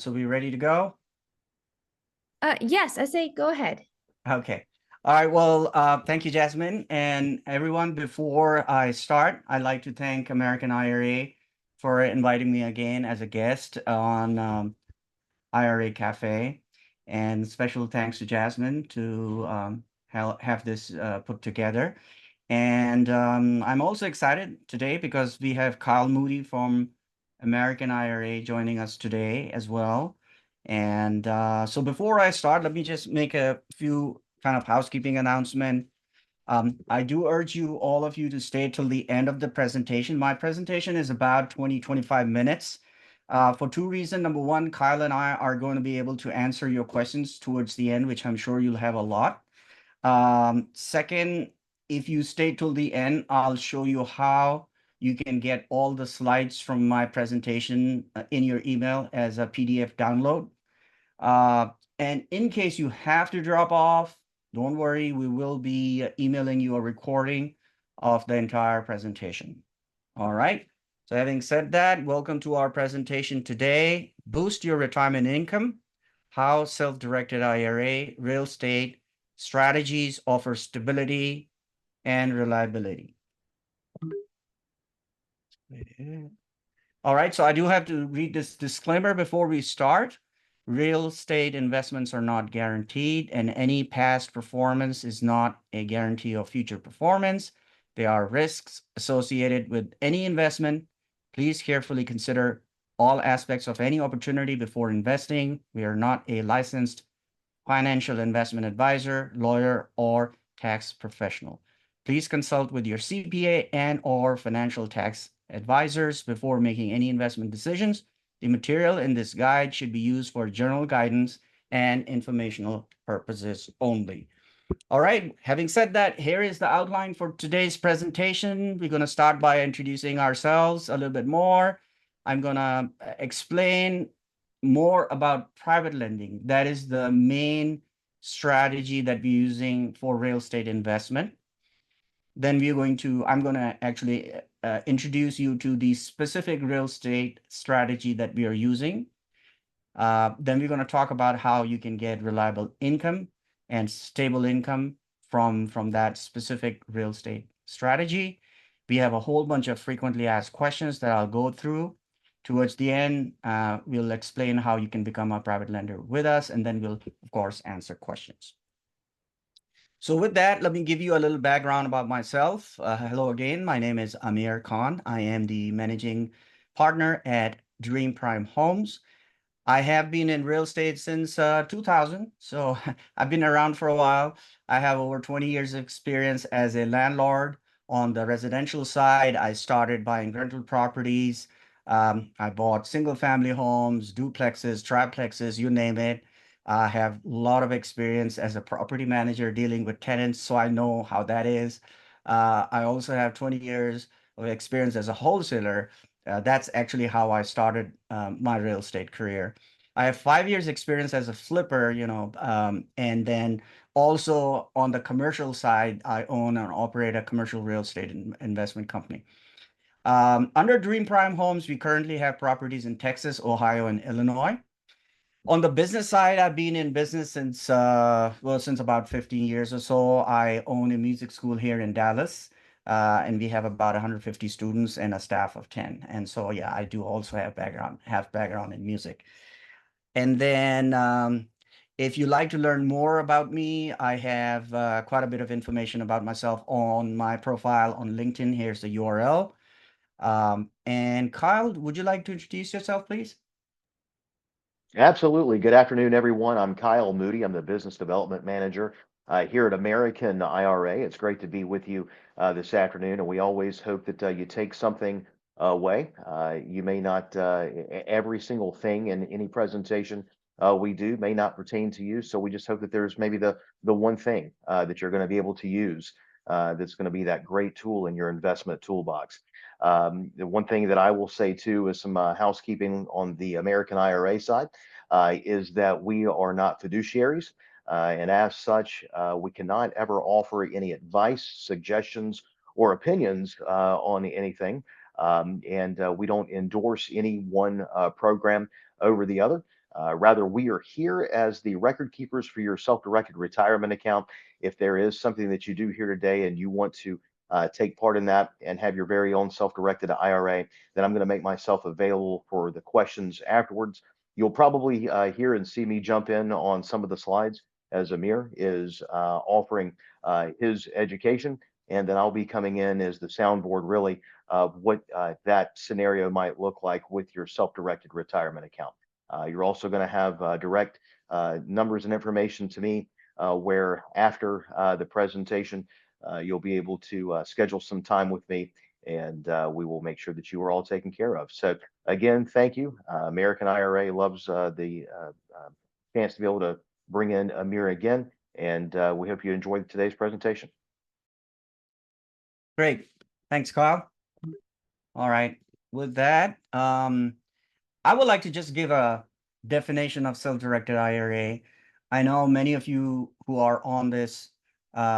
so we ready to go? Yes, I say go ahead. Okay. All right. Well, thank you, Jasmine. And everyone, before I start, I'd like to thank American IRA for inviting me again as a guest on IRA Café. And special thanks to Jasmine to have this put together. And I'm also excited today because we have Kyle Moody from American IRA joining us today as well. And so before I start, let me just make a few kind of housekeeping announcement. I do urge you, all of you, to stay till the end of the presentation. My presentation is about 20-25 minutes. For two reasons. Number one, Kyle and I are going to be able to answer your questions towards the end, which I'm sure you'll have a lot. Second, if you stay till the end, I'll show you how you can get all the slides from my presentation in your email as a PDF download. Uh, and in case you have to drop off, don't worry, we will be emailing you a recording of the entire presentation. All right. So having said that, welcome to our presentation today. Boost your retirement income, how self-directed IRA, real estate strategies offer stability and reliability. All right, so I do have to read this disclaimer before we start. Real estate investments are not guaranteed, and any past performance is not a guarantee of future performance. There are risks associated with any investment. Please carefully consider all aspects of any opportunity before investing. We are not a licensed financial investment advisor, lawyer, or tax professional. Please consult with your CPA and/or financial tax advisors before making any investment decisions. The material in this guide should be used for general guidance and informational purposes only. All right, having said that, here is the outline for today's presentation. We're going to start by introducing ourselves a little bit more. I'm going to explain more about private lending. That is the main strategy that we're using for real estate investment. Then I'm going to actually introduce you to the specific real estate strategy that we are using. Then we're going to talk about how you can get reliable income and stable income from that specific real estate strategy. We have a whole bunch of frequently asked questions that I'll go through. Towards the end, we'll explain how you can become a private lender with us, and then we'll, of course, answer questions. So with that, let me give you a little background about myself. Hello again, my name is Amir Khan. I am the managing partner at Dream Prime Homes. I have been in real estate since 2000, so I've been around for a while. I have over 20 years of experience as a landlord. On the residential side, I started buying rental properties. I bought single family homes, duplexes, triplexes, you name it. I have a lot of experience as a property manager dealing with tenants, so I know how that is. I also have 20 years of experience as a wholesaler. That's actually how I started my real estate career. I have 5 years experience as a flipper, and then also on the commercial side, I own and operate a commercial real estate investment company. Under Dream Prime Homes, we currently have properties in Texas, Ohio, and Illinois. On the business side, I've been in business since since about 15 years or so. I own a music school here in Dallas, and we have about 150 students and a staff of 10. And so, yeah, I do also have background in music. And then, if you'd like to learn more about me, I have quite a bit of information about myself on my profile on LinkedIn. Here's the URL. And Kyle, would you like to introduce yourself, please? Absolutely. Good afternoon, everyone. I'm Kyle Moody. I'm the Business Development Manager here at American IRA. It's great to be with you this afternoon, and we always hope that you take something away. You may not, every single thing in any presentation we do may not pertain to you, so we just hope that there's maybe the one thing that you're going to be able to use that's going to be that great tool in your investment toolbox. The one thing that I will say too is some housekeeping on the American IRA side is that we are not fiduciaries. And as such, we cannot ever offer any advice, suggestions, or opinions on anything. And we don't endorse any one program over the other. Rather, we are here as the record keepers for your self-directed retirement account. If there is something that you do here today and you want to take part in that and have your very own self-directed IRA, then I'm going to make myself available for the questions afterwards. You'll probably hear and see me jump in on some of the slides as Amir is offering his education, and then I'll be coming in as the soundboard really of what that scenario might look like with your self-directed retirement account. You're also going to have direct numbers and information to me where after the presentation, you'll be able to schedule some time with me, and we will make sure that you are all taken care of. So again, thank you. American IRA loves the chance to be able to bring in Amir again, and we hope you enjoyed today's presentation. Great. Thanks, Kyle. All right. With that, I would like to just give a definition of self-directed IRA. I know many of you who are on this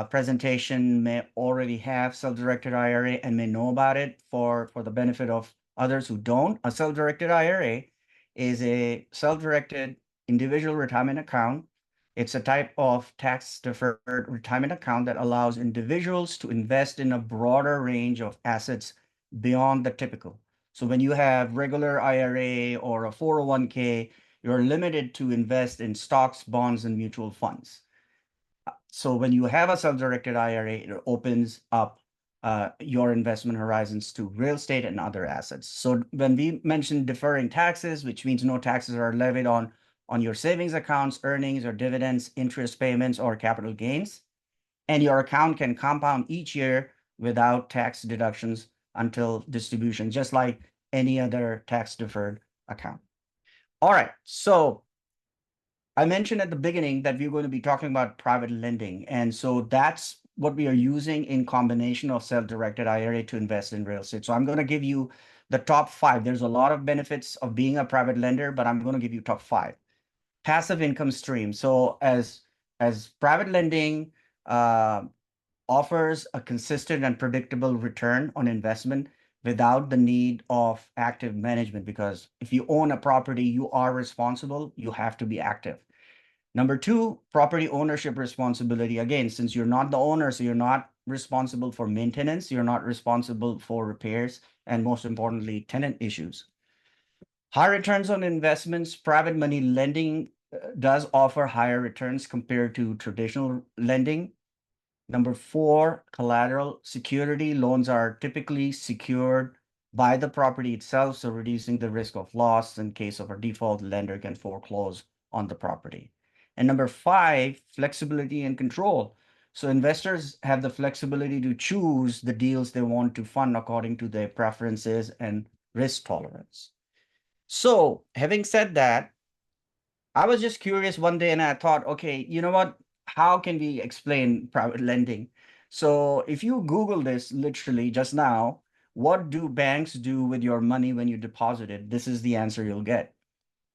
presentation may already have self-directed IRA and may know about it. For the benefit of others who don't, a self-directed IRA is a self-directed individual retirement account. It's a type of tax-deferred retirement account that allows individuals to invest in a broader range of assets beyond the typical. So when you have regular IRA or a 401k, you're limited to invest in stocks, bonds, and mutual funds. So when you have a self-directed IRA, it opens up your investment horizons to real estate and other assets. So when we mention deferring taxes, which means no taxes are levied on your savings accounts, earnings or dividends, interest payments, or capital gains, and your account can compound each year without tax deductions until distribution, just like any other tax deferred account. All right, so I mentioned at the beginning that we're going to be talking about private lending. And so that's what we are using in combination of self-directed IRA to invest in real estate. So I'm going to give you the top 5. There's a lot of benefits of being a private lender, but I'm going to give you top 5. Passive income stream. So as private lending offers a consistent and predictable return on investment without the need of active management, because if you own a property, you are responsible, you have to be active. Number 2, property ownership responsibility. Again, since you're not the owner, so you're not responsible for maintenance, you're not responsible for repairs, and most importantly, tenant issues. High returns on investments. Private money lending does offer higher returns compared to traditional lending. Number 4, collateral security. Loans are typically secured by the property itself, so reducing the risk of loss. In case of a default, lender can foreclose on the property. And number 5, flexibility and control. So investors have the flexibility to choose the deals they want to fund according to their preferences and risk tolerance. So having said that, I was just curious one day and I thought, okay, you know what? How can we explain private lending? So if you Google this literally just now, what do banks do with your money when you deposit it? This is the answer you'll get.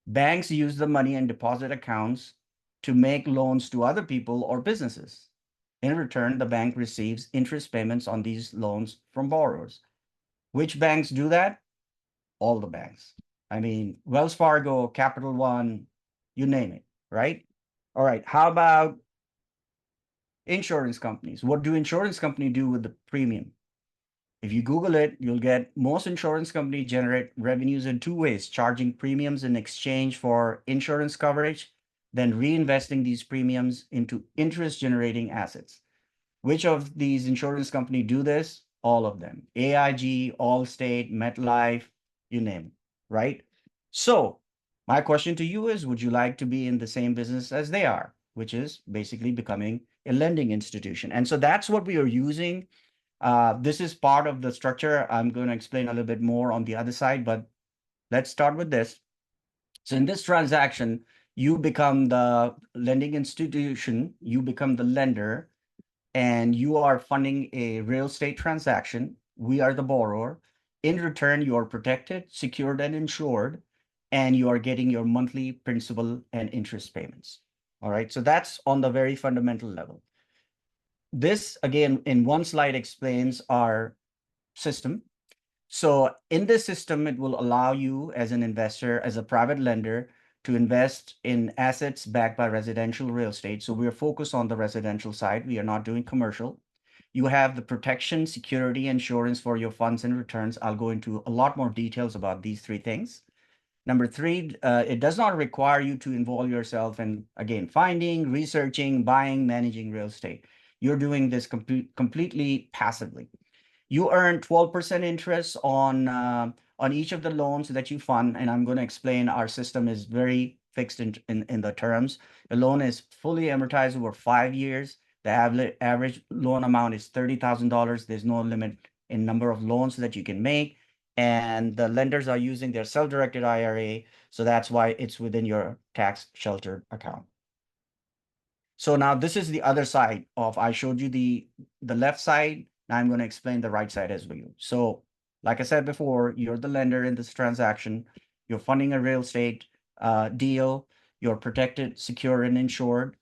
Banks use the money in deposit accounts to make loans to other people or businesses. In return, the bank receives interest payments on these loans from borrowers. Which banks do that? All the banks. I mean, Wells Fargo, Capital One, you name it, right? All right, how about insurance companies? What do insurance companies do with the premium? If you Google it, you'll get most insurance companies generate revenues in 2 ways: charging premiums in exchange for insurance coverage, then reinvesting these premiums into interest generating assets. Which of these insurance companies do this? All of them. AIG, Allstate, MetLife, you name it, right? So my question to you is, would you like to be in the same business as they are, which is basically becoming a lending institution? And so that's what we are using. This is part of the structure. I'm going to explain a little bit more on the other side, but let's start with this. So in this transaction, you become the lending institution, you become the lender, and you are funding a real estate transaction. We are the borrower. In return, you are protected, secured, and insured, and you are getting your monthly principal and interest payments. All right, so that's on the very fundamental level. This, again, in one slide explains our system. So in this system, it will allow you as an investor, as a private lender, to invest in assets backed by residential real estate. So we are focused on the residential side. We are not doing commercial. You have the protection, security, insurance for your funds and returns. I'll go into a lot more details about these three things. Number three, it does not require you to involve yourself in, again, finding, researching, buying, managing real estate. You're doing this completely passively. You earn 12% interest on each of the loans that you fund, and I'm going to explain our system is very fixed in the terms. The loan is fully amortized over 5 years. The average loan amount is $30,000. There's no limit in number of loans that you can make, and the lenders are using their self-directed IRA, so that's why it's within your tax sheltered account. So now this is the other side of, I showed you the left side. Now I'm going to explain the right side as well. So like I said before, you're the lender in this transaction. You're funding a real estate deal. You're protected, secure, and insured.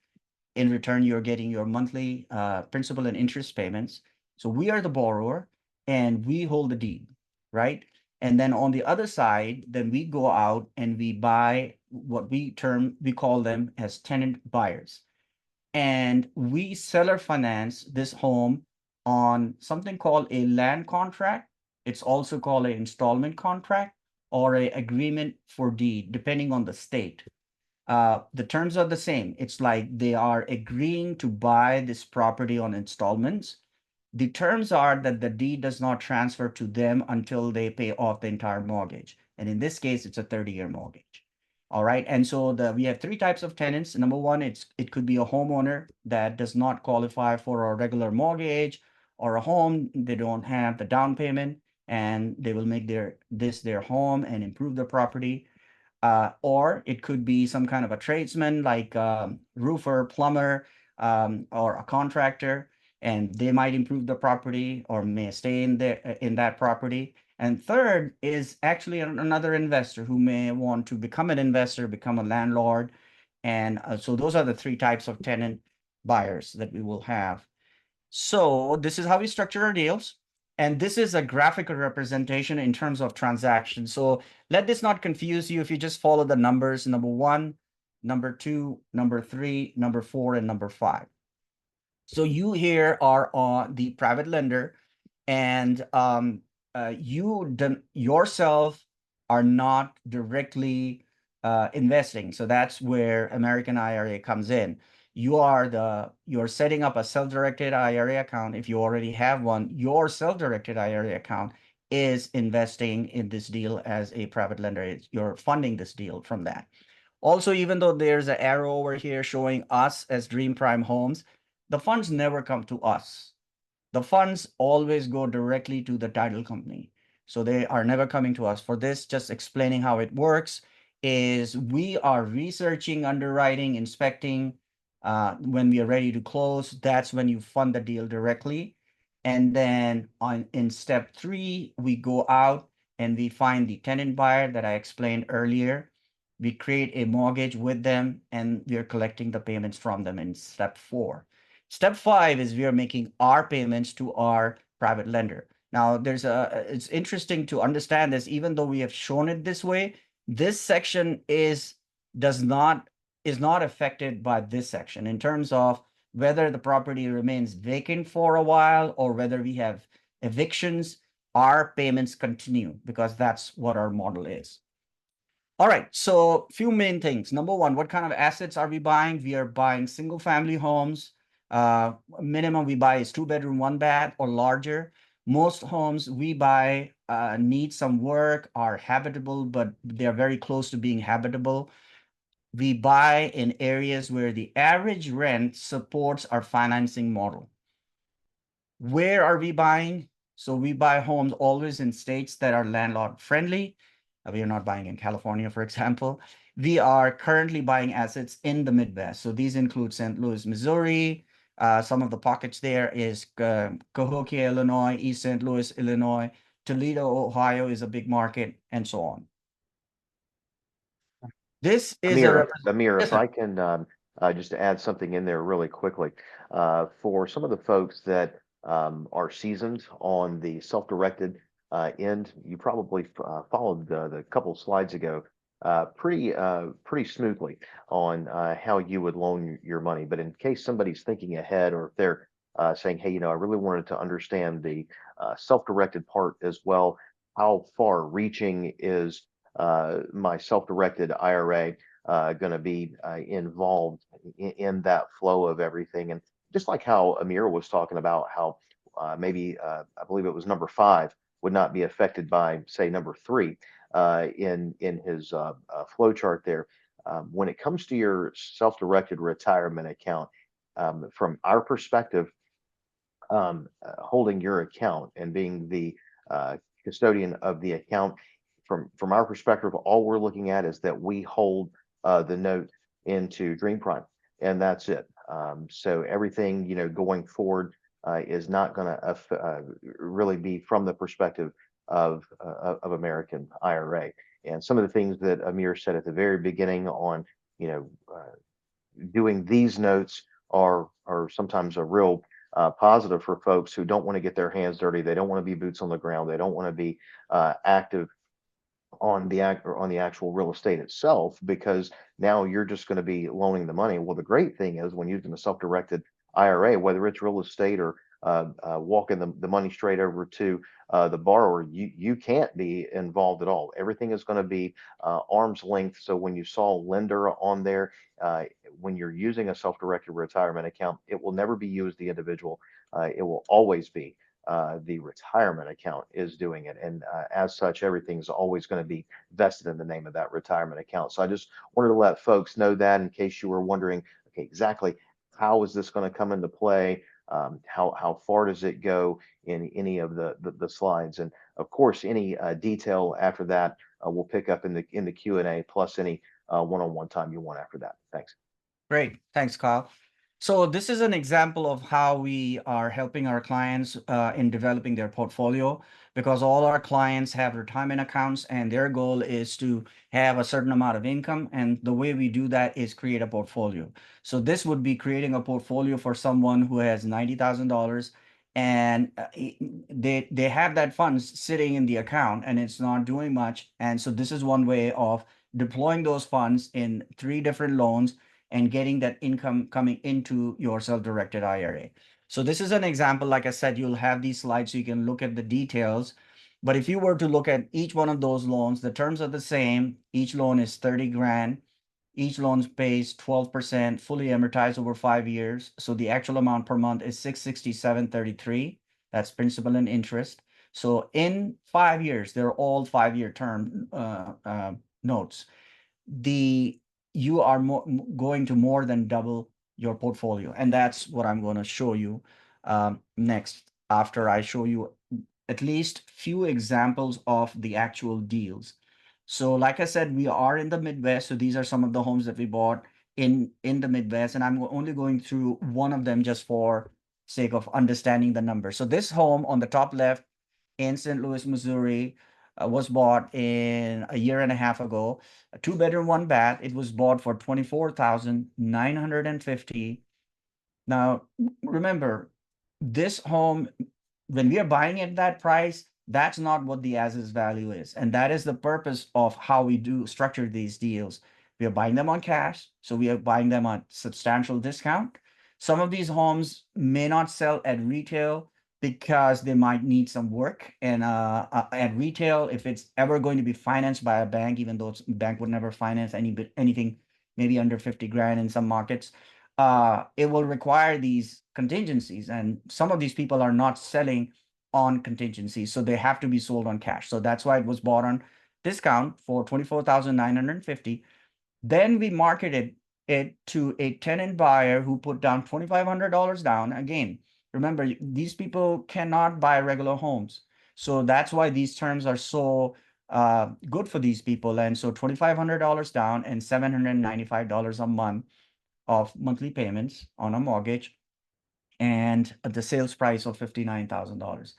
In return, you're getting your monthly principal and interest payments. So we are the borrower and we hold the deed, right? And then on the other side, then we go out and we buy what we call them as tenant buyers. And we seller finance this home on something called a land contract. It's also called an installment contract or a agreement for deed, depending on the state. The terms are the same. It's like they are agreeing to buy this property on installments. The terms are that the deed does not transfer to them until they pay off the entire mortgage. And in this case, it's a 30-year mortgage. All right. And so we have three types of tenants. Number one, it could be a homeowner that does not qualify for a regular mortgage, or a home, they don't have the down payment and they will make their home and improve the property. Or it could be some kind of a tradesman like roofer, plumber, or a contractor, and they might improve the property or may stay in that property. And third is actually another investor who may want to become an investor, become a landlord. And so those are the three types of tenant buyers that we will have. So this is how we structure our deals. And this is a graphical representation in terms of transactions. So let this not confuse you if you just follow the numbers, number 1, number 2, number 3, number 4, and number 5. So you here are on the private lender, and you yourself are not directly investing. So that's where American IRA comes in. You're setting up a self-directed IRA account. If you already have one, your self-directed IRA account is investing in this deal as a private lender. You're funding this deal from that. Also, even though there's an arrow over here showing us as Dream Prime Homes, the funds never come to us. The funds always go directly to the title company. So they are never coming to us. For this, just explaining how it works is we are researching, underwriting, inspecting. When we are ready to close, that's when you fund the deal directly. And then in step 3, we go out and we find the tenant buyer that I explained earlier. We create a mortgage with them and we are collecting the payments from them in step 4. Step 5 is we are making our payments to our private lender. Now, it's interesting to understand this, even though we have shown it this way, this section is not affected by this section in terms of whether the property remains vacant for a while or whether we have evictions. Our payments continue because that's what our model is. All right, so few main things. Number one, what kind of assets are we buying? We are buying single family homes. Minimum we buy is 2-bedroom, 1-bath or larger. Most homes we buy need some work, are habitable, but they're very close to being habitable. We buy in areas where the average rent supports our financing model. Where are we buying? So we buy homes always in states that are landlord friendly. We are not buying in California, for example. We are currently buying assets in the Midwest. So these include St. Louis, Missouri. Some of the pockets there is Cahokia, Illinois, East St. Louis, Illinois. Toledo, Ohio is a big market, and so on. This is Amir, Yes, if sir. I can just add something in there really quickly. For some of the folks that are seasoned on the self-directed end, you probably followed the couple slides ago. pretty smoothly on how you would loan your money. But in case somebody's thinking ahead, or if they're saying, hey, I really wanted to understand the self-directed part as well. How far reaching is my self-directed IRA going to be involved in that flow of everything? And just like how Amir was talking about how maybe I believe it was number 5 would not be affected by, say, number 3 in his flow chart there. When it comes to your self-directed retirement account, from our perspective, holding your account and being the custodian of the account, from our perspective, all we're looking at is that we hold the note into Dream Prime, and that's it. So everything going forward is not going to really be from the perspective of American IRA. And some of the things that Amir said at the very beginning on doing these notes are sometimes a real positive for folks who don't want to get their hands dirty. They don't want to be boots on the ground. They don't want to be active on the actual real estate itself, because now you're just going to be loaning the money. Well, the great thing is when using a self-directed IRA, whether it's real estate or walking the money straight over to the borrower, you can't be involved at all. Everything is going to be arm's length. So when you saw lender on there, when you're using a self-directed retirement account, it will never be you as the individual. It will always be the retirement account is doing it. And as such, everything's always going to be vested in the name of that retirement account. So I just wanted to let folks know that, in case you were wondering, okay, exactly how is this going to come into play? How far does it go in any of the slides? And of course, any detail after that we'll pick up in the Q&A, plus any one-on-one time you want after that. Thanks. Great. Thanks, Kyle. So this is an example of how we are helping our clients in developing their portfolio, because all our clients have retirement accounts and their goal is to have a certain amount of income. And the way we do that is create a portfolio. So this would be creating a portfolio for someone who has $90,000 and they have that funds sitting in the account and it's not doing much. And so this is one way of deploying those funds in 3 different loans and getting that income coming into your self-directed IRA. So this is an example. Like I said, you'll have these slides so you can look at the details. But if you were to look at each one of those loans, the terms are the same. Each loan is 30 grand. Each loan pays 12%, fully amortized over 5 years. So the actual amount per month is $667.33. That's principal and interest. So in 5 years, they're all 5-year term notes. You are going to more than double your portfolio. And that's what I'm going to show you next, after I show you at least few examples of the actual deals. So like I said, we are in the Midwest. So these are some of the homes that we bought in the Midwest. And I'm only going through one of them just for sake of understanding the numbers. So this home on the top left in St. Louis, Missouri, was bought in a year and a half ago. A 2-bedroom, 1 bath. It was bought for $24,950. Now, remember, this home, when we are buying at that price, that's not what the as-is value is. And that is the purpose of how we do structure these deals. We are buying them on cash, so we are buying them at substantial discount. Some of these homes may not sell at retail because they might need some work. And at retail, if it's ever going to be financed by a bank, even though the bank would never finance anything, maybe under 50 grand in some markets, it will require these contingencies. And some of these people are not selling on contingencies, so they have to be sold on cash. So that's why it was bought on discount for $24,950. Then we marketed it to a tenant buyer who put down $2,500 down. Again, remember, these people cannot buy regular homes. So that's why these terms are so good for these people. And so $2,500 down and $795 a month of monthly payments on a mortgage, and the sales price of $59,000.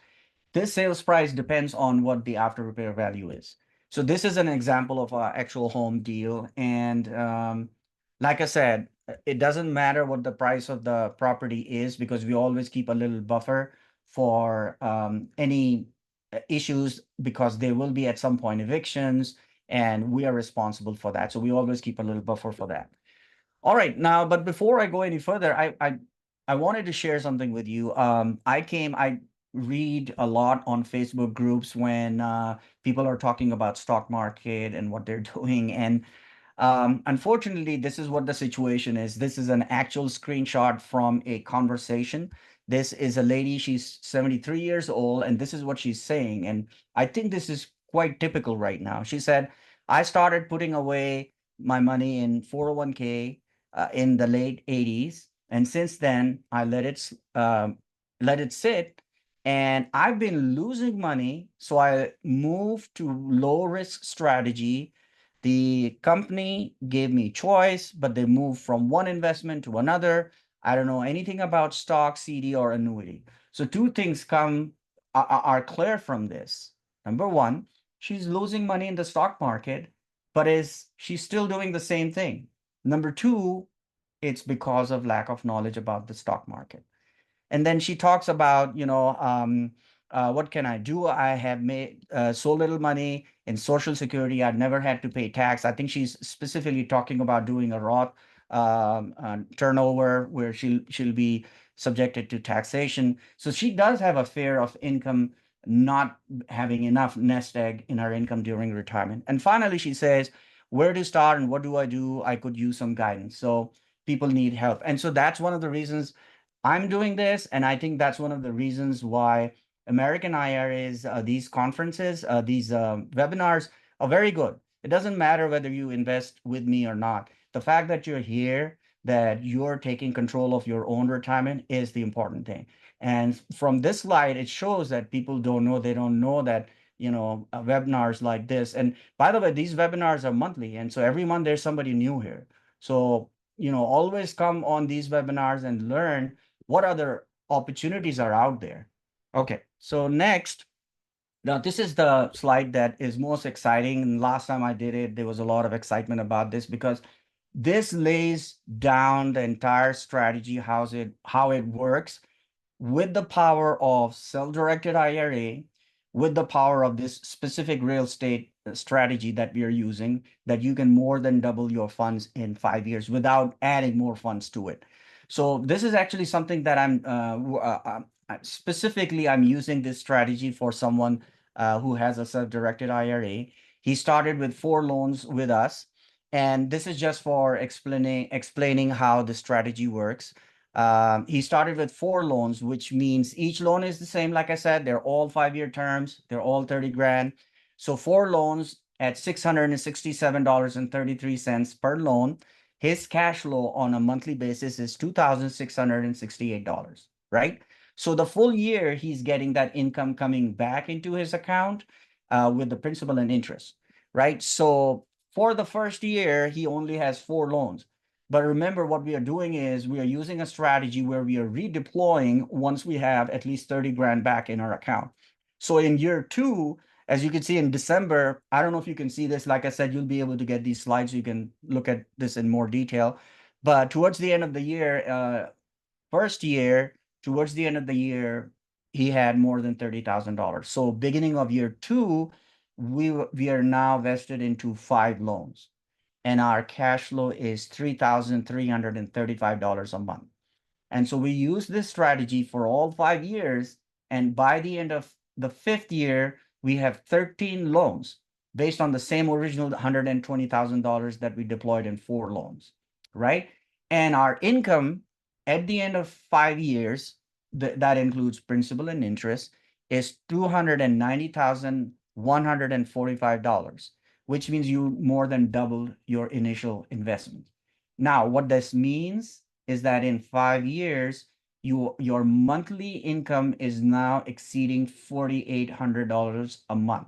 This sales price depends on what the after repair value is. So this is an example of our actual home deal. And like I said, it doesn't matter what the price of the property is, because we always keep a little buffer for any issues, because there will be at some point evictions and we are responsible for that. So we always keep a little buffer for that. All right, now, but before I go any further, I wanted to share something with you. I read a lot on Facebook groups when people are talking about stock market and what they're doing, and unfortunately, this is what the situation is. This is an actual screenshot from a conversation. This is a lady, she's 73 years old, and this is what she's saying. And I think this is quite typical right now. She said, I started putting away my money in 401k in the late 80s. And since then, I let it sit. And I've been losing money. So I moved to low risk strategy. The company gave me choice, but they moved from one investment to another. I don't know anything about stock, CD, or annuity. So two things are clear from this. Number one, she's losing money in the stock market, but she's still doing the same thing. Number two, it's because of lack of knowledge about the stock market. And then she talks about, what can I do? I have made so little money in Social Security. I've never had to pay tax. I think she's specifically talking about doing a Roth turnover where she'll be subjected to taxation. So she does have a fear of income not having enough nest egg in her income during retirement. And finally, she says, where to start and what do I do? I could use some guidance. So people need help. And so that's one of the reasons I'm doing this, and I think that's one of the reasons why American IRAs, these conferences, these webinars are very good. It doesn't matter whether you invest with me or not. The fact that you're here, that you're taking control of your own retirement is the important thing. And from this slide, it shows that people don't know, they don't know that, webinars like this. And by the way, these webinars are monthly. And so every month there's somebody new here. So, always come on these webinars and learn what other opportunities are out there. Okay, so next, now this is the slide that is most exciting. And last time I did it, there was a lot of excitement about this because this lays down the entire strategy, how it works with the power of self-directed IRA, with the power of this specific real estate strategy that we are using, that you can more than double your funds in 5 years without adding more funds to it. So this is actually something that specifically I'm using this strategy for someone who has a self-directed IRA. He started with 4 loans with us, and this is just for explaining how the strategy works. He started with 4 loans, which means each loan is the same. Like I said, they're all 5-year terms. They're all 30 grand. So 4 loans at $667.33 per loan. His cash flow on a monthly basis is $2,668, right? So the full year, he's getting that income coming back into his account with the principal and interest, right? So for the first year, he only has 4 loans. But remember, what we are doing is we are using a strategy where we are redeploying once we have at least 30 grand back in our account. So in year 2, as you can see in December, I don't know if you can see this. Like I said, you'll be able to get these slides so you can look at this in more detail. But towards the end of the year, first year, towards the end of the year, he had more than $30,000. So beginning of year 2, we are now vested into 5 loans, and our cash flow is $3,335 a month. And so we use this strategy for all 5 years. And by the end of the 5th year, we have 13 loans based on the same original $120,000 that we deployed in 4 loans, right? And our income at the end of 5 years, that includes principal and interest, is $290,145, which means you more than double your initial investment. Now, what this means is that in 5 years, your monthly income is now exceeding $4,800 a month.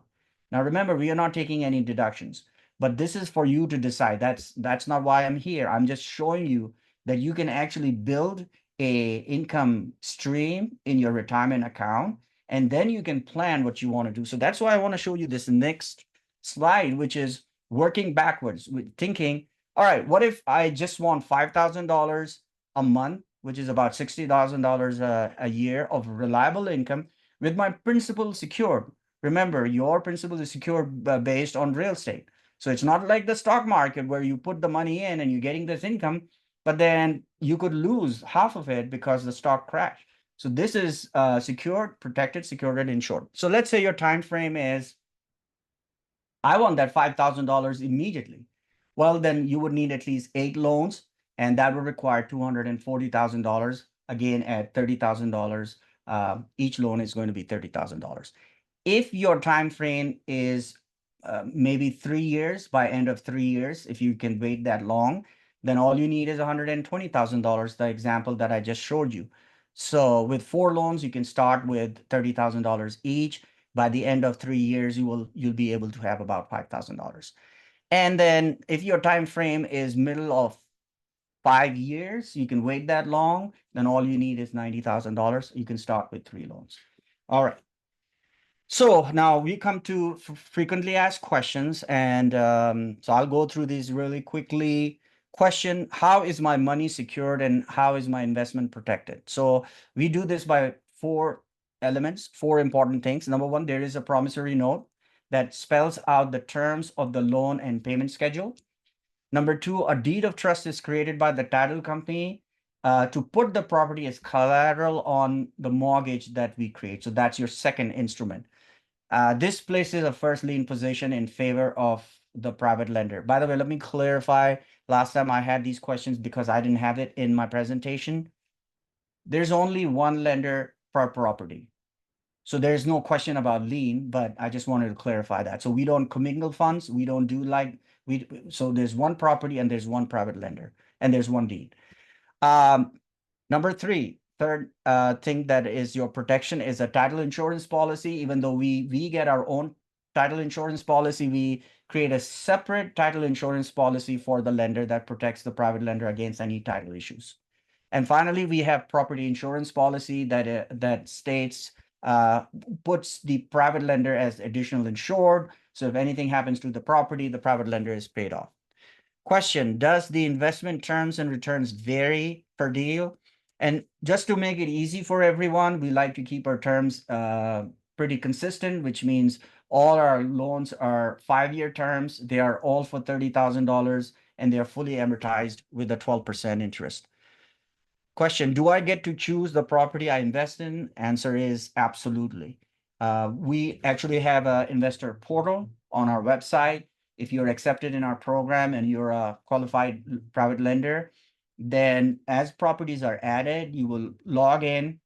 Now, remember, we are not taking any deductions, but this is for you to decide. That's not why I'm here. I'm just showing you that you can actually build a income stream in your retirement account, and then you can plan what you want to do. So that's why I want to show you this next slide, which is working backwards, with thinking, all right, what if I just want $5,000 a month, which is about $60,000 a year of reliable income with my principal secured? Remember, your principal is secured based on real estate. So it's not like the stock market where you put the money in and you're getting this income, but then you could lose half of it because the stock crashed. So this is secured, protected, secured, and insured. So let's say your time frame is, I want that $5,000 immediately. Well, then you would need at least 8 loans, and that would require $240,000. Again, at $30,000, each loan is going to be $30,000. If your time frame is maybe 3 years, by end of 3 years, if you can wait that long, then all you need is $120,000, the example that I just showed you. So with 4 loans, you can start with $30,000 each. By the end of 3 years, you'll be able to have about $5,000. And then if your time frame is middle of 5 years, you can wait that long, then all you need is $90,000. You can start with 3 loans. All right. So now we come to frequently asked questions, and so I'll go through these really quickly. Question: how is my money secured and how is my investment protected? So we do this by 4 elements, 4 important things. Number 1, there is a promissory note that spells out the terms of the loan and payment schedule. Number 2, a deed of trust is created by the title company to put the property as collateral on the mortgage that we create. So that's your second instrument. This places a first lien position in favor of the private lender. By the way, let me clarify. Last time I had these questions because I didn't have it in my presentation. There's only one lender per property. So there's no question about lien, but I just wanted to clarify that. So we don't commingle funds. We don't do so there's one property and there's one private lender and there's one deed. Number 3, third thing that is your protection is a title insurance policy. Even though we get our own title insurance policy, we create a separate title insurance policy for the lender that protects the private lender against any title issues. And finally, we have property insurance policy that states puts the private lender as additional insured. So if anything happens to the property, the private lender is paid off. Question: does the investment terms and returns vary per deal? And just to make it easy for everyone, we like to keep our terms pretty consistent, which means all our loans are 5-year terms. They are all for $30,000 and they are fully amortized with a 12% interest. Question: do I get to choose the property I invest in? Answer is absolutely. We actually have an investor portal on our website. If you're accepted in our program and you're a qualified private lender, then as properties are added, you will log in,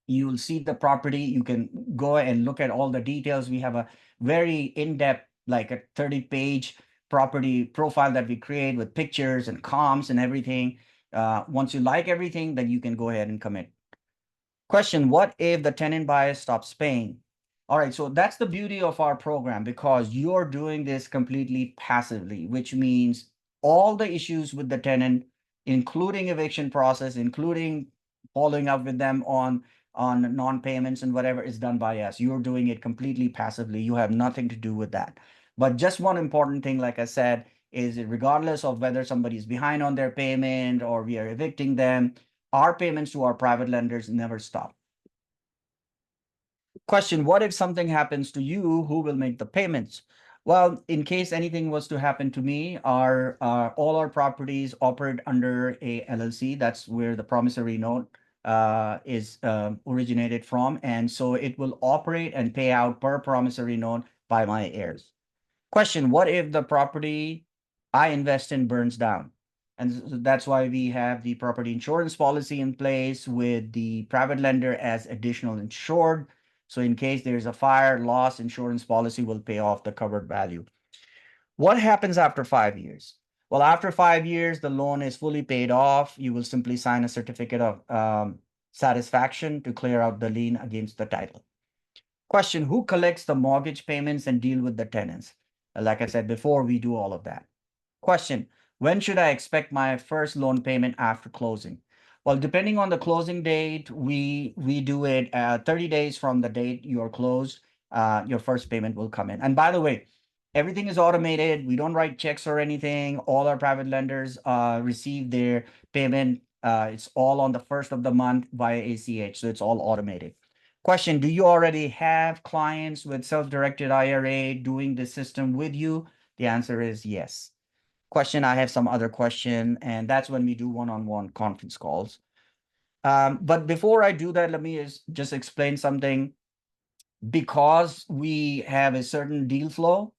you will see the property, you can go and look at all the details. We have a very in-depth, like a 30-page property profile that we create with pictures and comps and everything. Once you like everything, then you can go ahead and commit. Question: what if the tenant buyer stops paying? All right, so that's the beauty of our program, because you're doing this completely passively, which means all the issues with the tenant, including eviction process, including following up with them on non-payments and whatever, is done by us. You're doing it completely passively. You have nothing to do with that. But just one important thing, like I said, is regardless of whether somebody's behind on their payment or we are evicting them, our payments to our private lenders never stop. Question: what if something happens to you? Who will make the payments? Well, in case anything was to happen to me, all our properties operate under a LLC. That's where the promissory note is originated from. And so it will operate and pay out per promissory note by my heirs. Question: what if the property I invest in burns down? And so that's why we have the property insurance policy in place with the private lender as additional insured. So in case there's a fire, loss, insurance policy will pay off the covered value. What happens after 5 years? Well, after 5 years, the loan is fully paid off. You will simply sign a certificate of satisfaction to clear out the lien against the title. Question: who collects the mortgage payments and deal with the tenants? Like I said before, we do all of that. Question: when should I expect my first loan payment after closing? Well, depending on the closing date, we do it 30 days from the date you are closed. Your first payment will come in. And by the way, everything is automated. We don't write checks or anything. All our private lenders receive their payment. It's all on the first of the month via ACH. So it's all automated. Question: do you already have clients with self-directed IRA doing the system with you? The answer is yes. Question, I have some other question, and that's when we do one-on-one conference calls. But before I do that, let me just explain something. Because we have a certain deal flow,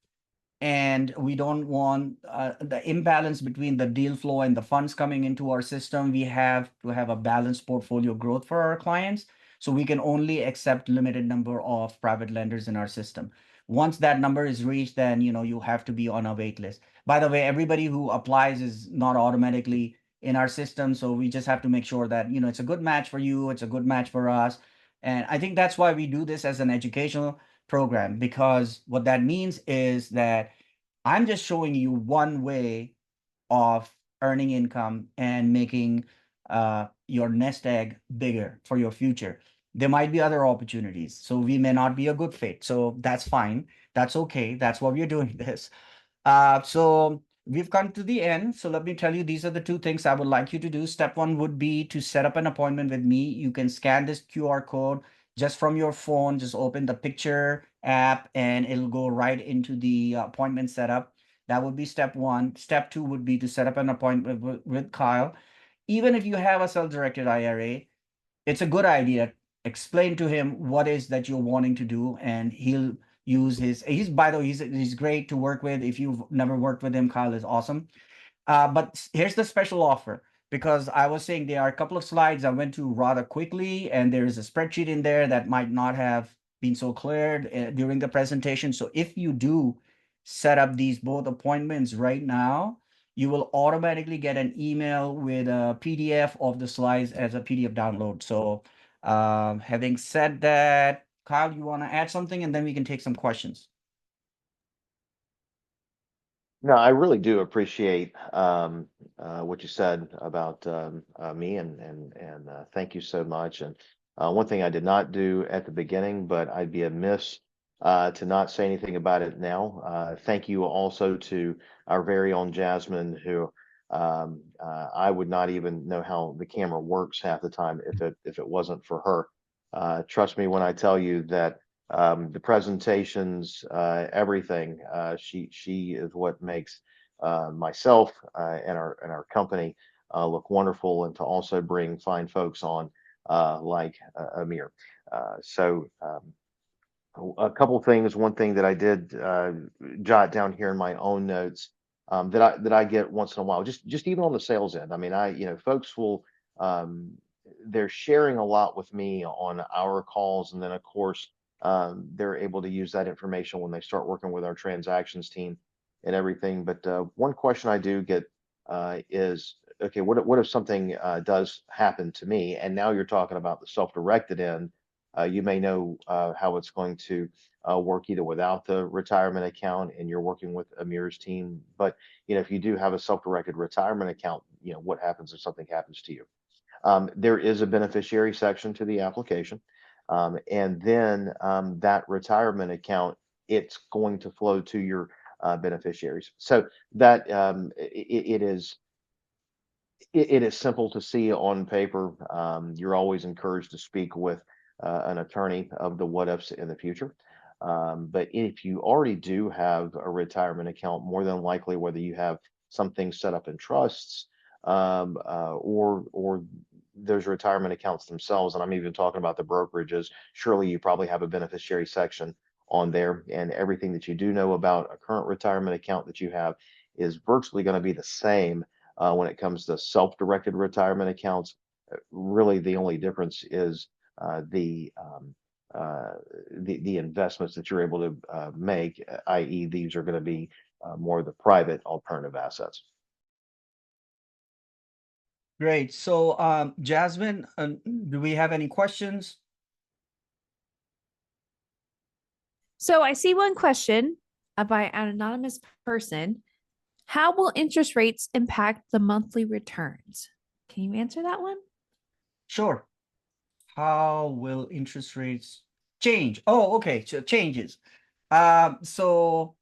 and we don't want the imbalance between the deal flow and the funds coming into our system. We have to have a balanced portfolio growth for our clients. So we can only accept limited number of private lenders in our system. Once that number is reached, then you have to be on a wait list. By the way, everybody who applies is not automatically in our system. So we just have to make sure that it's a good match for you, it's a good match for us. And I think that's why we do this as an educational program, because what that means is that I'm just showing you one way of earning income and making your nest egg bigger for your future. There might be other opportunities, so we may not be a good fit. So that's fine. That's okay. That's why we're doing this. So we've come to the end. So let me tell you, these are the two things I would like you to do. Step one would be to set up an appointment with me. You can scan this QR code just from your phone. Just open the picture app and it'll go right into the appointment setup. That would be step one. Step two would be to set up an appointment with Kyle. Even if you have a self-directed IRA, it's a good idea. Explain to him what is that you're wanting to do, and he'll use he's, by the way, he's great to work with. If you've never worked with him, Kyle is awesome. But here's the special offer, because I was saying there are a couple of slides I went to rather quickly, and there is a spreadsheet in there that might not have been so cleared during the presentation. So if you do set up these both appointments right now, you will automatically get an email with a PDF of the slides as a PDF download. So having said that, Kyle, you want to add something, and then we can take some questions. No, I really do appreciate what you said about me, and thank you so much. And one thing I did not do at the beginning, but I'd be amiss to not say anything about it now. Thank you also to our very own Jasmine, who I would not even know how the camera works half the time if it wasn't for her. Trust me when I tell you that the presentations, everything. She is what makes myself and our company look wonderful, and to also bring fine folks on like Amir. A couple of things. One thing that I did jot down here in my own notes, that I get once in a while, just even on the sales end. I mean, folks will they're sharing a lot with me on our calls, and then of course they're able to use that information when they start working with our transactions team and everything. But one question I do get is, okay, what if something does happen to me? And now you're talking about the self-directed end. You may know how it's going to work either without the retirement account, and you're working with Amir's team. But if you do have a self-directed retirement account, what happens if something happens to you? There is a beneficiary section to the application, and then that retirement account, it's going to flow to your beneficiaries. So that it is simple to see on paper. You're always encouraged to speak with an attorney of the what ifs in the future. But if you already do have a retirement account, more than likely, whether you have some things set up in trusts, or those retirement accounts themselves, and I'm even talking about the brokerages, surely you probably have a beneficiary section on there, and everything that you do know about a current retirement account that you have is virtually going to be the same when it comes to self-directed retirement accounts. Really, the only difference is the the investments that you're able to make, i.e., these are going to be more of the private alternative assets. Great. So, Jasmine, do we have any questions? So I see one question by an anonymous person. How will interest rates impact the monthly returns? Can you answer that one? Sure. How will interest rates change? Oh, okay. So changes. So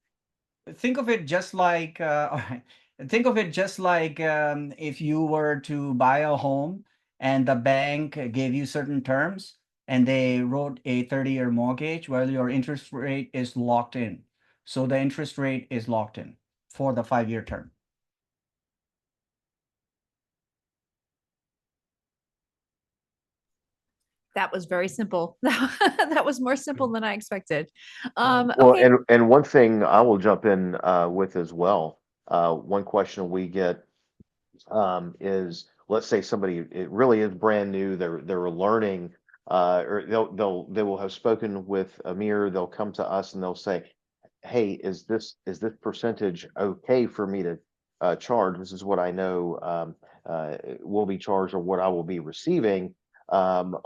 think of it just like, all right. Think of it just like if you were to buy a home and the bank gave you certain terms and they wrote a 30-year mortgage, well, your interest rate is locked in. So the interest rate is locked in. for the 5-year term. That was very simple. That was more simple than I expected. Well, Okay. and one thing I will jump in with as well. One question we get is, let's say somebody, it really is brand new, they're learning, or they will have spoken with Amir, they'll come to us and they'll say, hey, is this percentage okay for me to charge? This is what I know will be charged, or what I will be receiving on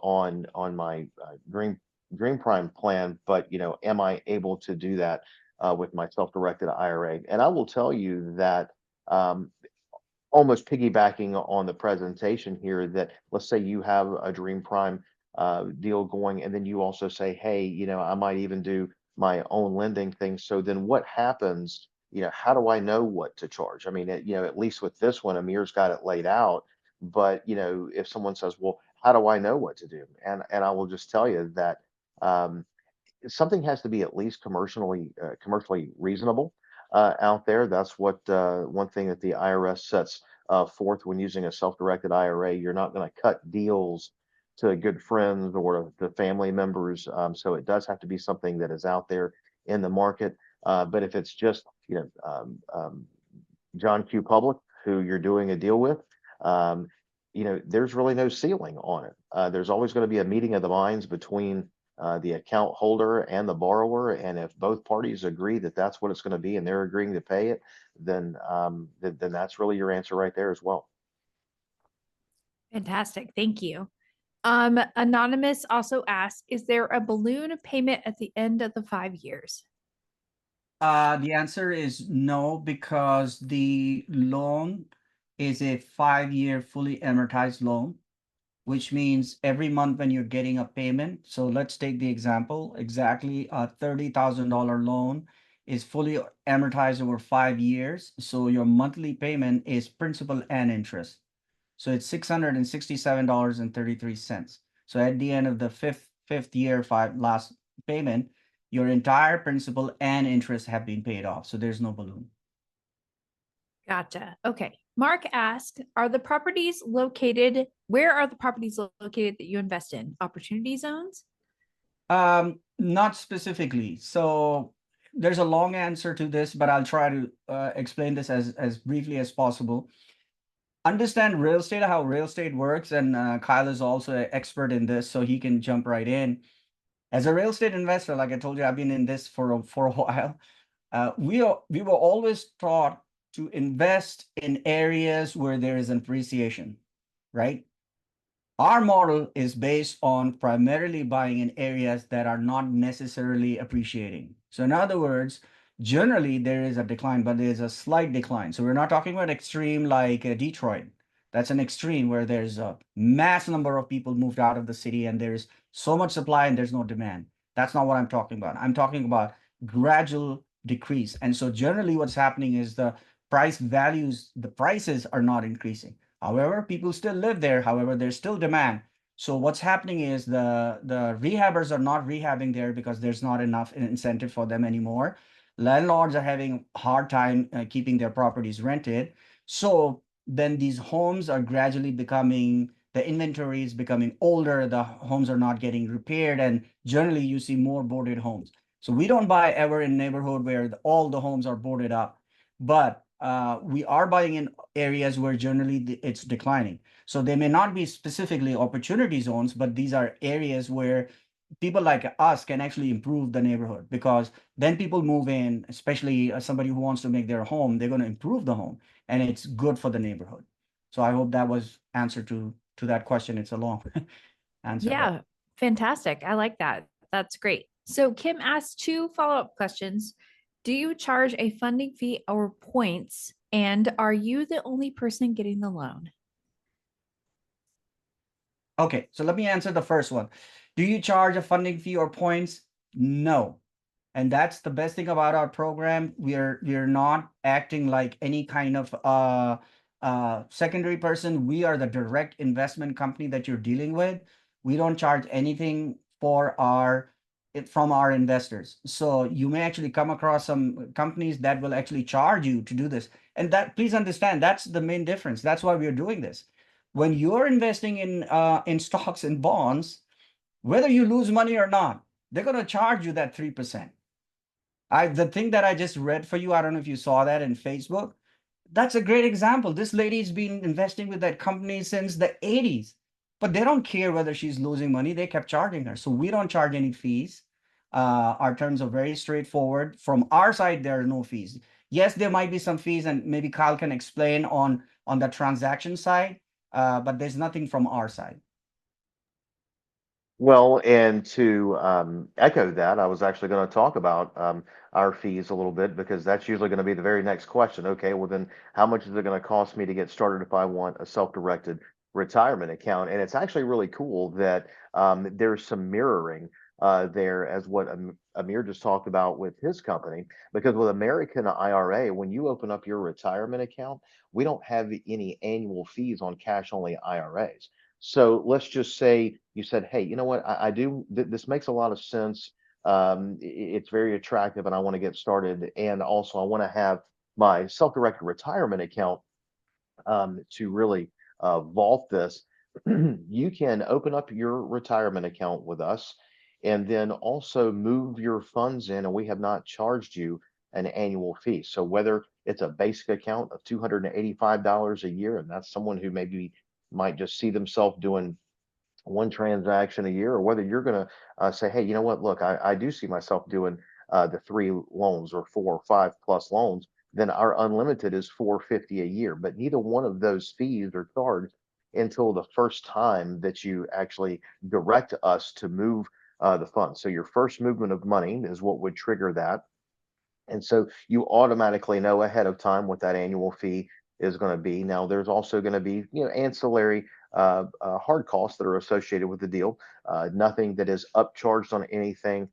my Green Prime plan, but am I able to do that with my self-directed IRA? And I will tell you that um, almost piggybacking on the presentation here, that let's say you have a Dream Prime deal going, and then you also say, hey, I might even do my own lending thing. So then what happens? How do I know what to charge? I mean, at least with this one, Amir's got it laid out. But if someone says, well, how do I know what to do? And I will just tell you that um, something has to be at least commercially reasonable out there. That's what one thing that the IRS sets forth when using a self-directed IRA. You're not going to cut deals to good friends or to family members. So it does have to be something that is out there in the market. But if it's just John Q. Public, who you're doing a deal with, um, there's really no ceiling on it. There's always going to be a meeting of the minds between the account holder and the borrower, and if both parties agree that that's what it's going to be, and they're agreeing to pay it, then that's really your answer right there as well. Fantastic. Thank you. Anonymous also asks, is there a balloon payment at the end of the 5 years? The answer is no, because the loan is a 5-year fully amortized loan, which means every month when you're getting a payment. So let's take the example, exactly a $30,000 loan is fully amortized over 5 years. So your monthly payment is principal and interest. So it's $667.33. So at the end of the fifth year, last payment, your entire principal and interest have been paid off. So there's no balloon. Gotcha. Okay. Mark asked, where are the properties located that you invest in? Opportunity zones? Not specifically. So there's a long answer to this, but I'll try to explain this as briefly as possible. Understand real estate, how real estate works, and Kyle is also an expert in this, so he can jump right in. As a real estate investor, like I told you, I've been in this for a while. We were always taught to invest in areas where there is an appreciation, right? Our model is based on primarily buying in areas that are not necessarily appreciating. So in other words, generally there is a decline, but there's a slight decline. So we're not talking about extreme like Detroit. That's an extreme where there's a mass number of people moved out of the city and there's so much supply and there's no demand. That's not what I'm talking about. I'm talking about gradual decrease. And so generally what's happening is the prices are not increasing. However, people still live there. However, there's still demand. So what's happening is the rehabbers are not rehabbing there because there's not enough incentive for them anymore. Landlords are having a hard time keeping their properties rented. So then these homes are gradually the inventory is becoming older. The homes are not getting repaired. And generally you see more boarded homes. So we don't buy ever in neighborhood where all the homes are boarded up. But we are buying in areas where generally it's declining. So they may not be specifically opportunity zones, but these are areas where people like us can actually improve the neighborhood, because then people move in, especially somebody who wants to make their home, they're going to improve the home and it's good for the neighborhood. So I hope that was answer to that question. It's a long answer. Yeah, fantastic. I like that. That's great. So Kim asked 2 follow-up questions. Do you charge a funding fee or points? And are you the only person getting the loan? Okay, so let me answer the first one. Do you charge a funding fee or points? No. And that's the best thing about our program. We're not acting like any kind of secondary person. We are the direct investment company that you're dealing with. We don't charge anything for our from our investors. So you may actually come across some companies that will actually charge you to do this. And that, please understand, that's the main difference. That's why we're doing this. When you're investing in stocks and bonds, whether you lose money or not, they're going to charge you that 3%. The thing that I just read for you, I don't know if you saw that in Facebook. That's a great example. This lady's been investing with that company since the 80s, but they don't care whether she's losing money. They kept charging her. So we don't charge any fees. Our terms are very straightforward. From our side, there are no fees. Yes, there might be some fees, and maybe Kyle can explain on the transaction side, but there's nothing from our side. Well, and to echo that, I was actually going to talk about our fees a little bit because that's usually going to be the very next question. Okay, well then, how much is it going to cost me to get started if I want a self-directed retirement account? And it's actually really cool that there's some mirroring there as what Amir just talked about with his company. Because with American IRA, when you open up your retirement account, we don't have any annual fees on cash-only IRAs. So let's just say you said, hey, you know what? I do, this makes a lot of sense. It's very attractive and I want to get started. And also, I want to have my self directed retirement account to really vault this. You can open up your retirement account with us and then also move your funds in, and we have not charged you an annual fee. So whether it's a basic account of $285 a year, and that's someone who maybe might just see themselves doing one transaction a year, or whether you're going to say, hey, you know what, look, I do see myself doing the three loans or four or five plus loans, then our unlimited is 450 a year. But neither one of those fees are charged until the first time that you actually direct us to move the funds. So your first movement of money is what would trigger that. And so you automatically know ahead of time what that annual fee is going to be. Now, there's also going to be, ancillary hard costs that are associated with the deal. Nothing that is upcharged on anything.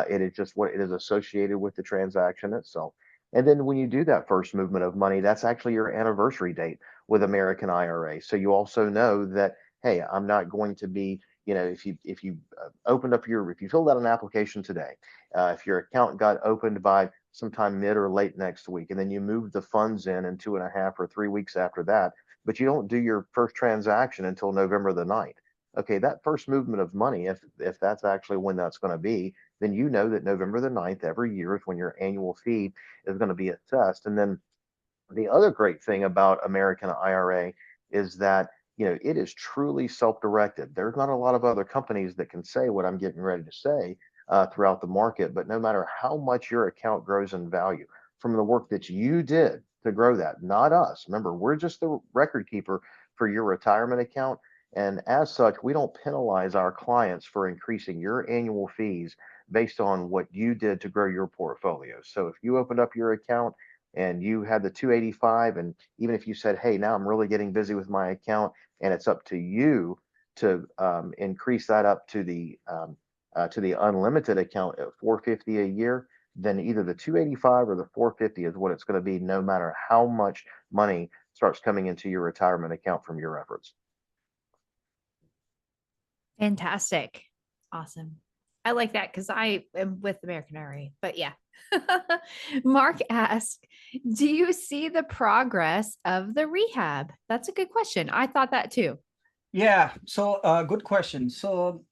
It is just what it is associated with the transaction itself. And then when you do that first movement of money, that's actually your anniversary date with American IRA. So you also know that, hey, I'm not going to be, if you opened up if you filled out an application today, if your account got opened by sometime mid or late next week, and then you move the funds in 2.5 or 3 weeks after that, but you don't do your first transaction until November the 9th. Okay, that first movement of money, if that's actually when that's going to be, then you know that November the 9th every year is when your annual fee is going to be assessed. And then the other great thing about American IRA is that it is truly self-directed. There's not a lot of other companies that can say what I'm getting ready to say throughout the market. But no matter how much your account grows in value from the work that you did to grow that, not us. Remember, we're just the record keeper for your retirement account. And as such, we don't penalize our clients for increasing your annual fees based on what you did to grow your portfolio. So if you opened up your account and you had the 285, and even if you said, hey, now I'm really getting busy with my account, and it's up to you to increase that up to the unlimited account at 450 a year, then either the 285 or the 450 is what it's going to be, no matter how much money starts coming into your retirement account from your efforts. Fantastic. Awesome. I like that because I am with American IRA, but yeah. Mark asked, do you see the progress of the rehab? That's a good question. I thought that too. Yeah, so good question. So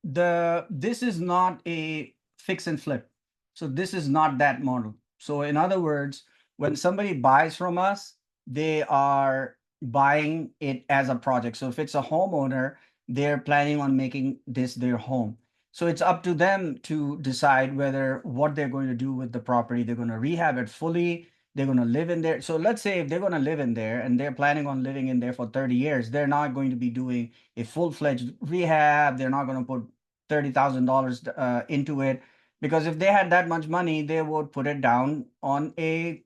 this is not a fix and flip. So this is not that model. So in other words, when somebody buys from us, they are buying it as a project. So if it's a homeowner, they're planning on making this their home. So it's up to them to decide whether what they're going to do with the property. They're going to rehab it fully. They're going to live in there. So let's say if they're going to live in there and they're planning on living in there for 30 years, they're not going to be doing a full-fledged rehab. They're not going to put $30,000 into it, because if they had that much money, they would put it down on a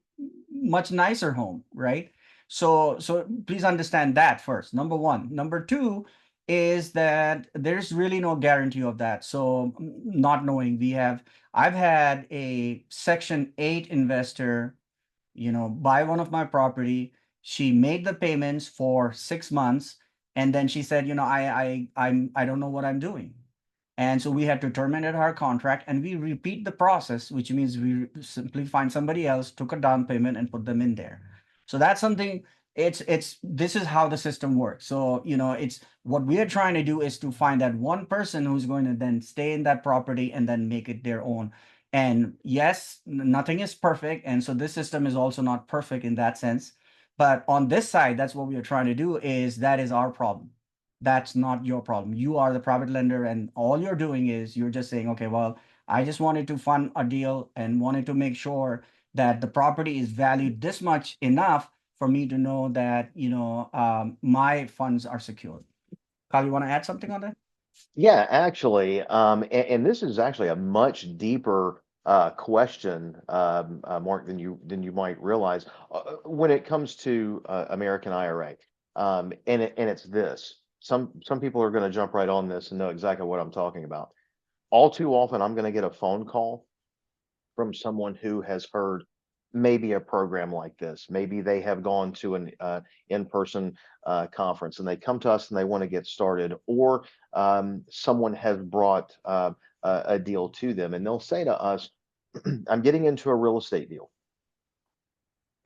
much nicer home, right? So please understand that first. Number one. Number two is that there's really no guarantee of that. So not knowing, I've had a Section 8 investor, buy one of my property. She made the payments for 6 months, and then she said, I don't know what I'm doing. And so we had to terminate our contract, and we repeat the process, which means we simply find somebody else, took a down payment, and put them in there. So that's something. It's this is how the system works. So it's what we are trying to do is to find that one person who's going to then stay in that property and then make it their own. And yes, nothing is perfect, and so this system is also not perfect in that sense. But on this side, that's what we are trying to do. That is our problem. That's not your problem. You are the private lender, and all you're doing is you're just saying, okay, well, I just wanted to fund a deal and wanted to make sure that the property is valued this much enough for me to know that my funds are secured. Kyle, you want to add something on that? Yeah, actually, and this is actually a much deeper question, Mark, than you might realize when it comes to American IRA. And it's this. Some people are going to jump right on this and know exactly what I'm talking about. All too often, I'm going to get a phone call from someone who has heard maybe a program like this. Maybe they have gone to an in-person conference and they come to us and they want to get started, or someone has brought a deal to them and they'll say to us, I'm getting into a real estate deal.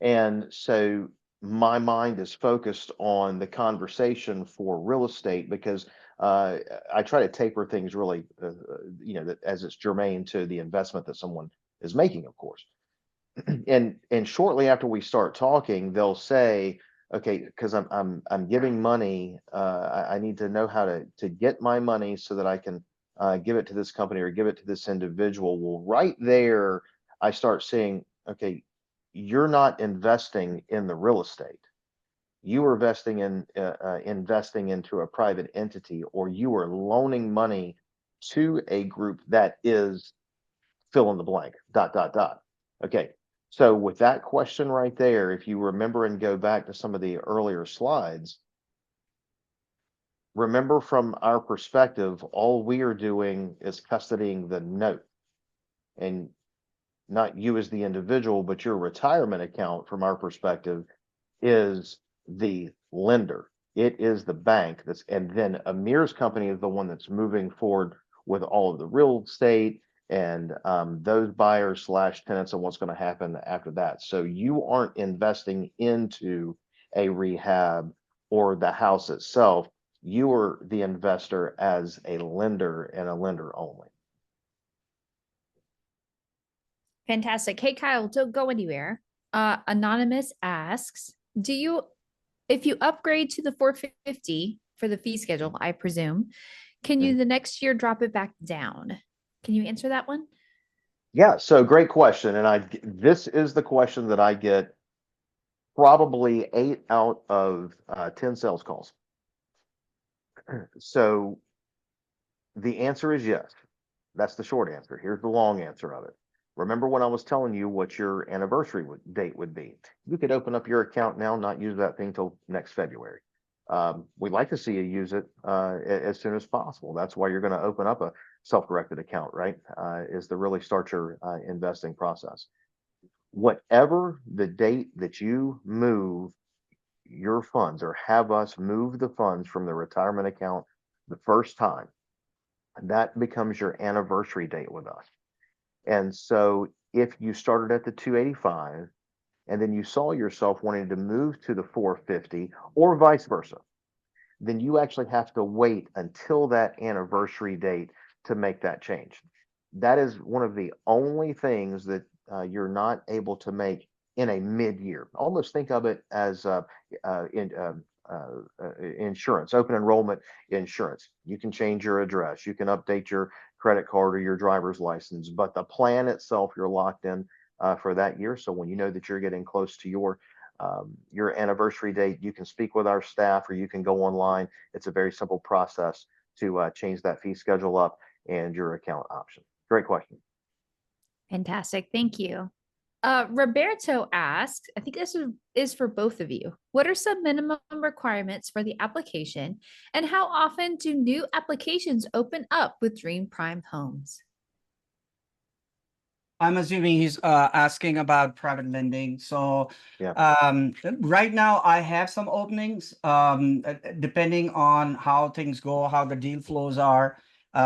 And so my mind is focused on the conversation for real estate because I try to taper things really, as it's germane to the investment that someone is making, of course. And shortly after we start talking, they'll say, okay, because I'm giving money, I need to know how to get my money so that I can give it to this company or give it to this individual. Well, right there, I start saying, okay, you're not investing in the real estate. You are investing into a private entity, or you are loaning money to a group that is fill in the blank, dot, dot, dot. Okay. So with that question right there, if you remember and go back to some of the earlier slides, remember from our perspective, all we are doing is custodying the note, and not you as the individual, but your retirement account from our perspective is the lender. It is the bank and then Amir's company is the one that's moving forward with all of the real estate and those buyers slash tenants and what's going to happen after that. So you aren't investing into a rehab or the house itself. You are the investor as a lender and a lender only. Fantastic. Hey, Kyle, don't go anywhere. Anonymous asks, if you upgrade to the 450 for the fee schedule, I presume, can you the next year drop it back down? Can you answer that one? Yeah, so great question. And this is the question that I get probably 8 out of 10 sales calls. So the answer is yes. That's the short answer. Here's the long answer of it. Remember when I was telling you what your anniversary date would be? You could open up your account now, not use that thing till next February. We'd like to see you use it as soon as possible. That's why you're going to open up a self-directed account, right? Is to really start your investing process. Whatever the date that you move your funds or have us move the funds from the retirement account the first time, that becomes your anniversary date with us. And so if you started at the 285 and then you saw yourself wanting to move to the 450 or vice versa, then you actually have to wait until that anniversary date to make that change. That is one of the only things that you're not able to make in a mid-year. Almost think of it as insurance, open enrollment insurance. You can change your address, you can update your credit card or your driver's license, but the plan itself, you're locked in for that year. So when you know that you're getting close to your anniversary date, you can speak with our staff or you can go online. It's a very simple process to change that fee schedule up and your account option. Great question. Fantastic. Thank you. Roberto asks, I think this is for both of you. What are some minimum requirements for the application, and how often do new applications open up with Dream Prime Homes? I'm assuming he's asking about private lending. So Yeah. right now I have some openings depending on how things go, how the deal flows are.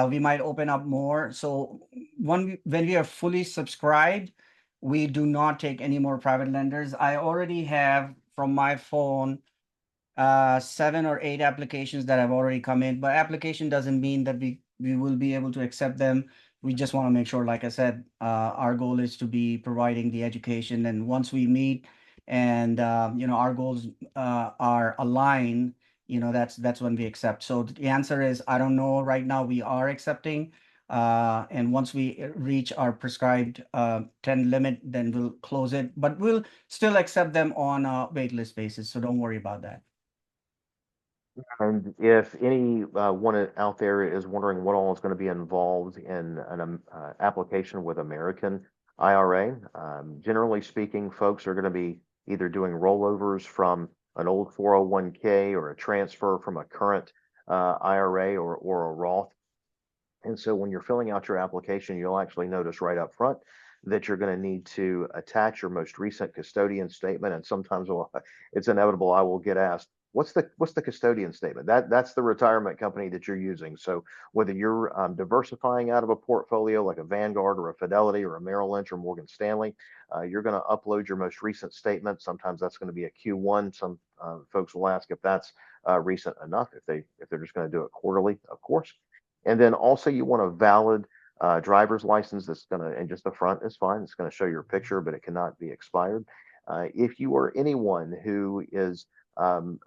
We might open up more. So when we are fully subscribed, we do not take any more private lenders. I already have from my phone 7 or 8 applications that have already come in, but application doesn't mean that we will be able to accept them. We just want to make sure, like I said, our goal is to be providing the education, and once we meet and our goals are aligned, that's when we accept. So the answer is, I don't know right now. We are accepting, and once we reach our prescribed 10 limit, then we'll close it, but we'll still accept them on a wait list basis, so don't worry about that. And if any one out there is wondering what all is going to be involved in an application with American IRA, generally speaking, folks are going to be either doing rollovers from an old 401k or a transfer from a current IRA or a Roth. And so when you're filling out your application, you'll actually notice right up front that you're going to need to attach your most recent custodian statement. And sometimes it's inevitable I will get asked, what's the custodian statement? That's the retirement company that you're using. So whether you're diversifying out of a portfolio like a Vanguard or a Fidelity or a Merrill Lynch or Morgan Stanley, you're going to upload your most recent statement. Sometimes that's going to be a Q1. Some folks will ask if that's recent enough, if they're just going to do it quarterly, of course. And then also you want a valid driver's license that's going to, and just the front is fine. It's going to show your picture, but it cannot be expired. If you are anyone who is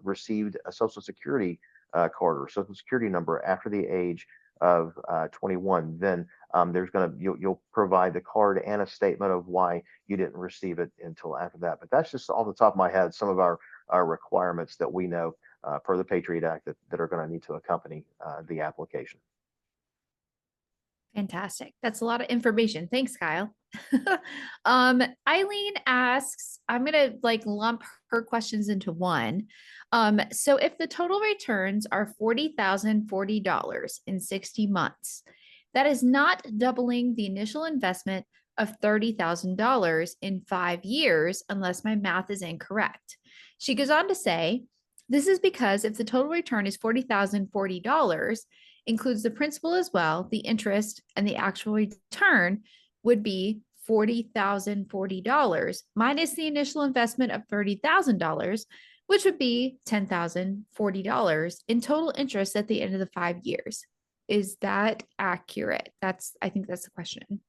received a Social Security card or Social Security number after the age of 21, then you'll provide the card and a statement of why you didn't receive it until after that. But that's just off the top of my head, some of our requirements that we know per the Patriot Act that are going to need to accompany the application. Fantastic. That's a lot of information. Thanks, Kyle. Eileen asks, I'm gonna like lump her questions into one. So if the total returns are $40,040 in 60 months, that is not doubling the initial investment of $30,000 in 5 years, unless my math is incorrect. She goes on to say, this is because if the total return is $40,040, includes the principal as well, the interest, and the actual return would be $40,040 minus the initial investment of $30,000, which would be $10,040 in total interest at the end of the 5 years. Is that accurate? I think that's the question.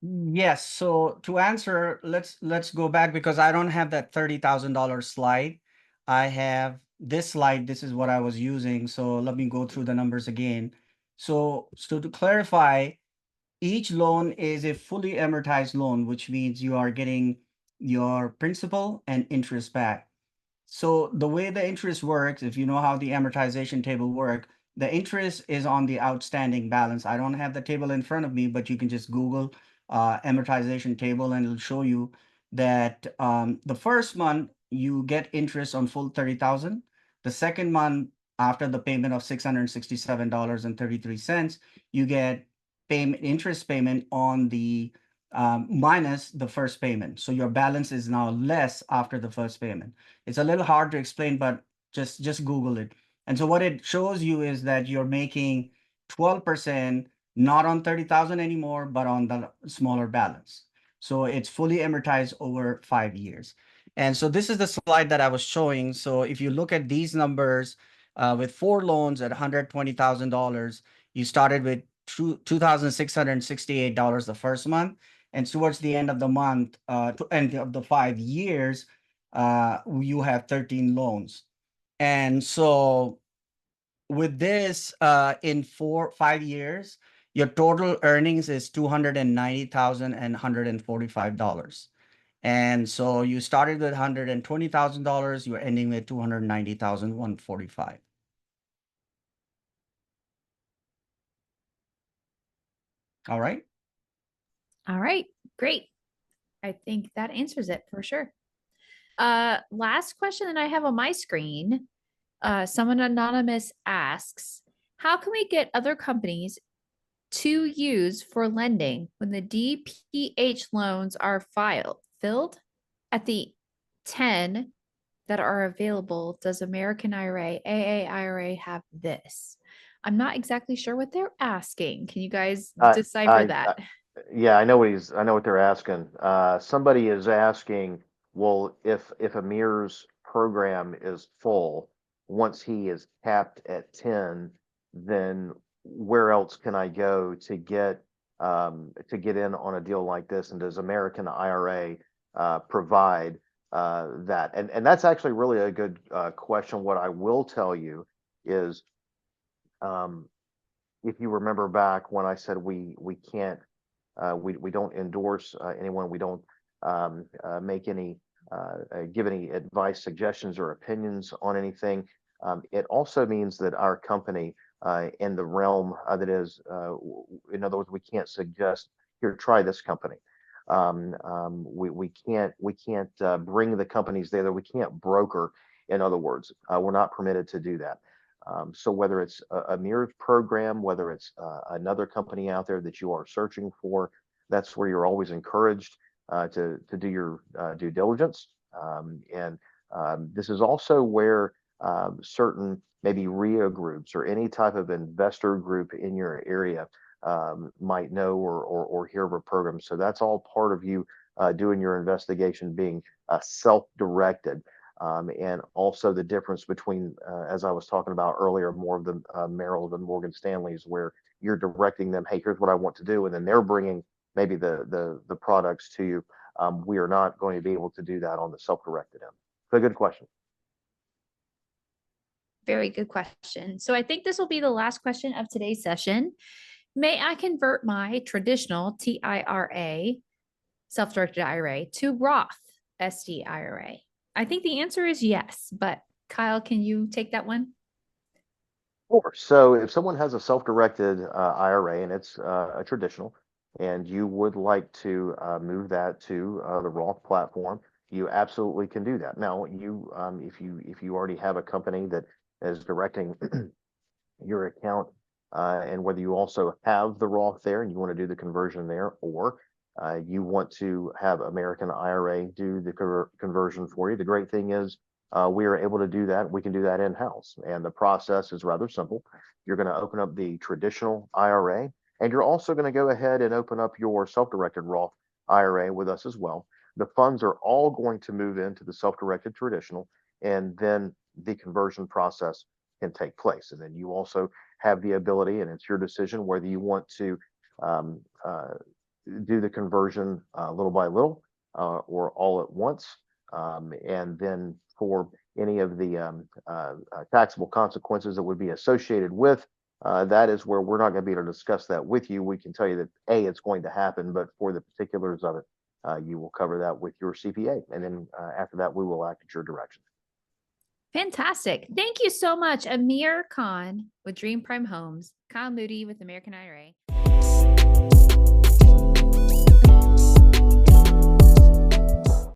Yes. So to answer, let's go back because I don't have that $30,000 slide. I have this slide. This is what I was using. So let me go through the numbers again. So to clarify, each loan is a fully amortized loan, which means you are getting your principal and interest back. So the way the interest works, if you know how the amortization table work, the interest is on the outstanding balance. I don't have the table in front of me, but you can just Google amortization table and it'll show you that the first month you get interest on full 30,000. The second month after the payment of $667.33, you get interest payment on the minus the first payment. So your balance is now less after the first payment. It's a little hard to explain, but just Google it. And so what it shows you is that you're making 12% not on 30,000 anymore, but on the smaller balance. So it's fully amortized over 5 years. And so this is the slide that I was showing. So if you look at these numbers with 4 loans at $120,000, you started with $2,668 the first month. And towards the end of the month, end of the 5 years, you have 13 loans. And so with this, in 5 years, your total earnings is $290,145. And so you started with $120,000, you're ending with $290,145. All right. All right, great. I think that answers it for sure. Last question that I have on my screen. Someone anonymous asks, how can we get other companies to use for lending when the DPH loans are filled at the 10 that are available? Does American IRA, AA IRA have this? I'm not exactly sure what they're asking. Can you guys I, decipher that? yeah, I know what they're asking. Somebody is asking, well, if Amir's program is full, once he is capped at 10, then where else can I go to get in on a deal like this? And does American IRA provide that? And that's actually really a good question. What I will tell you is, um, if you remember back when I said we can't we don't endorse anyone. We don't make any give any advice, suggestions, or opinions on anything. It also means that our company, in the realm that is, in other words, we can't suggest here, try this company. We can't bring the companies there. We can't broker. In other words, we're not permitted to do that. So whether it's Amir's program, whether it's another company out there that you are searching for, that's where you're always encouraged to do your due diligence. And this is also where certain maybe RIA groups or any type of investor group in your area might know or hear of a program. So that's all part of you doing your investigation, being self-directed. And also the difference between, as I was talking about earlier, more of the Merrill than Morgan Stanley's, where you're directing them, hey, here's what I want to do, and then they're bringing maybe the products to you. We are not going to be able to do that on the self-directed end. So good question. Very good question. So I think this will be the last question of today's session. May I convert my traditional TIRA, self-directed IRA, to Roth SDIRA? I think the answer is yes, but Kyle, can you take that one? Sure. So if someone has a self-directed IRA and it's a traditional, and you would like to move that to the Roth platform, you absolutely can do that. Now, if you already have a company that is directing your account, and whether you also have the Roth there and you want to do the conversion there, or you want to have American IRA do the conversion for you. The great thing is we are able to do that. We can do that in-house. And the process is rather simple. You're going to open up the traditional IRA, and you're also going to go ahead and open up your self-directed Roth IRA with us as well. The funds are all going to move into the self-directed traditional, and then the conversion process can take place. And then you also have the ability, and it's your decision whether you want to um, do the conversion little by little or all at once. And then for any of the taxable consequences that would be associated with that is where we're not going to be able to discuss that with you. We can tell you that A, it's going to happen, but for the particulars of it, you will cover that with your CPA. And then after that, we will act at your direction. Fantastic. Thank you so much, Amir Khan with Dream Prime Homes, Kyle Moody with American IRA.